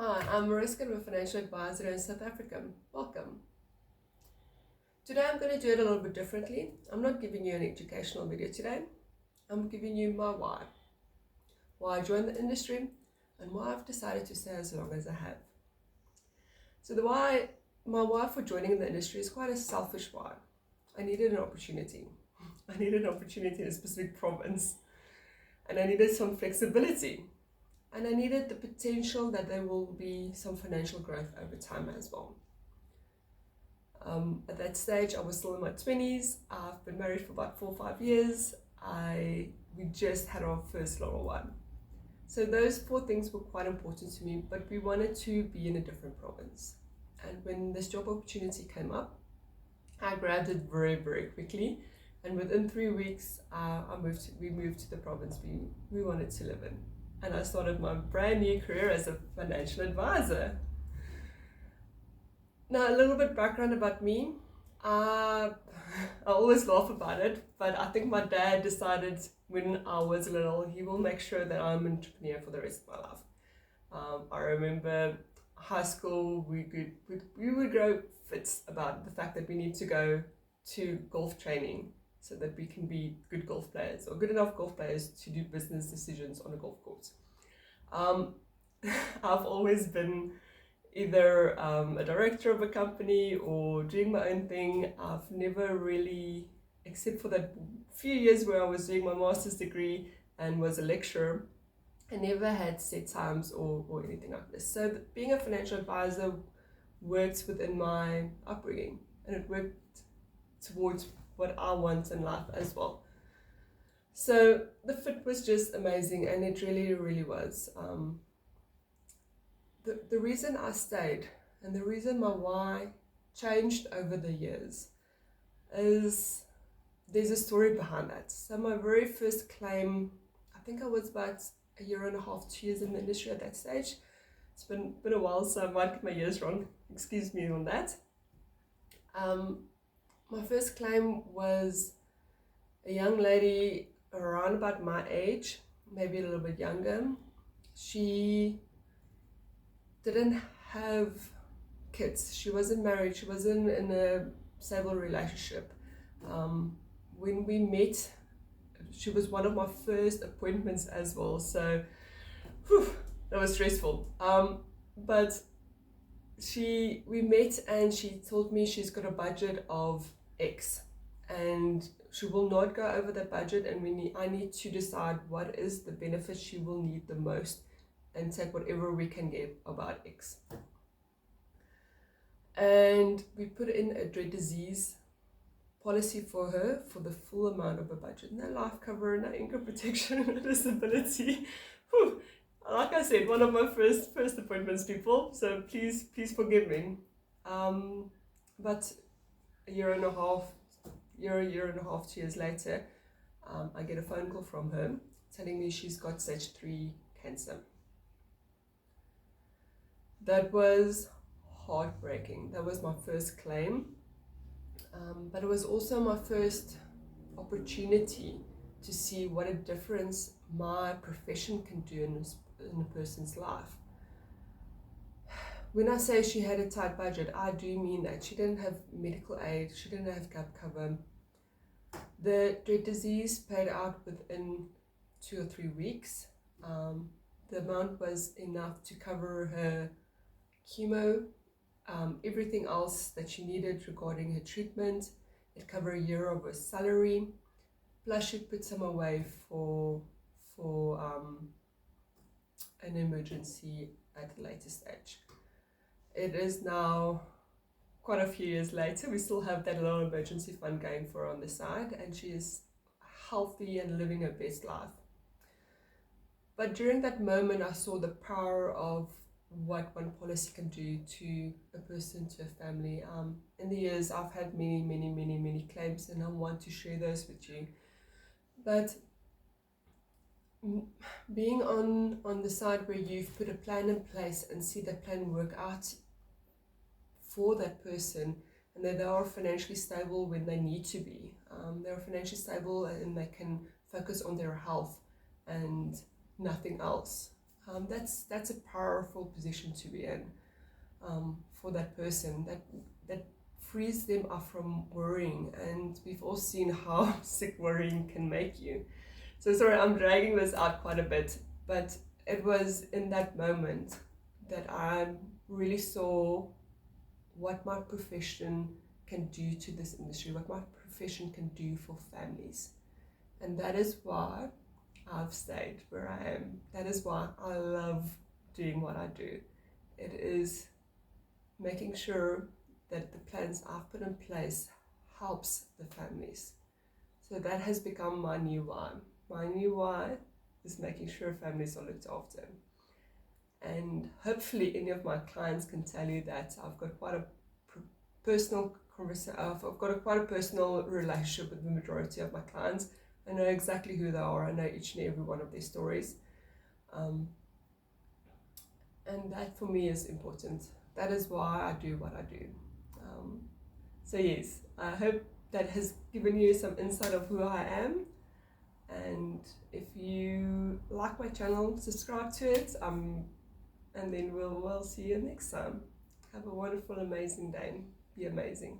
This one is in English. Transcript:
Hi, I'm Mariska, I'm a financial advisor in South Africa. Welcome. Today I'm going to do it a little bit differently. I'm not giving you an educational video today. I'm giving you my why I joined the industry, and why I've decided to stay as long as I have. So my why for joining the industry is quite a selfish why. I needed an opportunity. I needed an opportunity in a specific province, and I needed some flexibility. And I needed the potential that there will be some financial growth over time as well. At that stage, I was still in my 20s. I've been married for about 4 or 5 years. We just had our first little one. So those 4 things were quite important to me, but we wanted to be in a different province. And when this job opportunity came up, I grabbed it very, very quickly. And within 3 weeks, we moved to the province we wanted to live in. And I started my brand new career as a financial advisor. Now, a little bit background about me. I always laugh about it, but I think my dad decided when I was little, he will make sure that I'm an entrepreneur for the rest of my life. I remember high school, we would grow fits about the fact that we need to go to golf training so that we can be good golf players, or good enough golf players to do business decisions on a golf course. I've always been either a director of a company or doing my own thing. I've never really, except for that few years where I was doing my master's degree and was a lecturer, I never had set times or anything like this. So being a financial advisor works within my upbringing, and it worked towards what I want in life as well. So the fit was just amazing, and it really, really was. The reason I stayed and the reason my why changed over the years is there's a story behind that. So my very first claim, I think I was about 1.5 to 2 years in the industry at that stage. It's been a while, so I might get my years wrong. Excuse me on that. My first claim was a young lady around about my age, maybe a little bit younger. She didn't have kids. She wasn't married. She wasn't in a stable relationship. When we met, she was one of my first appointments as well. So that was stressful. But we met, and she told me she's got a budget of X, and she will not go over that budget, and I need to decide what is the benefit she will need the most and take whatever we can get about X. And we put in a dread disease policy for her for the full amount of a budget. No life cover, no income protection, no disability. Whew. Like I said, one of my first appointments, people, so please forgive me. But a year and a half, 2 years later, I get a phone call from her telling me she's got stage 3 cancer. That was heartbreaking. That was my first claim, but it was also my first opportunity to see what a difference my profession can do in a person's life. When I say she had a tight budget, I do mean that. She didn't have medical aid, she didn't have gap cover. The dread disease paid out within 2 or 3 weeks. The amount was enough to cover her chemo, everything else that she needed regarding her treatment. It covered a year of her salary, plus she put some away for an emergency at a later stage. It is now quite a few years later. We still have that little emergency fund going for her on the side, and she is healthy and living her best life. But during that moment, I saw the power of what one policy can do to a person, to a family. In the years, I've had many claims, and I want to share those with you. But being on the side where you've put a plan in place and see that plan work out for that person, and that they are financially stable when they need to be. They're financially stable and they can focus on their health and nothing else. that's a powerful position to be in, for that person. That frees them up from worrying, and we've all seen how sick worrying can make you. So sorry, I'm dragging this out quite a bit, but it was in that moment that I really saw what my profession can do to this industry, what my profession can do for families. And that is why I've stayed where I am. That is why I love doing what I do. It is making sure that the plans I've put in place helps the families. So that has become my new why. My new why is making sure families are looked after. And hopefully any of my clients can tell you that I've got quite a personal conversation. I've got quite a personal relationship with the majority of my clients. I know exactly who they are. I know each and every one of their stories. And that for me is important. That is why I do what I do. So yes, I hope that has given you some insight of who I am. And if you like my channel, subscribe to it. And then we'll see you next time. Have a wonderful, amazing day. Be amazing.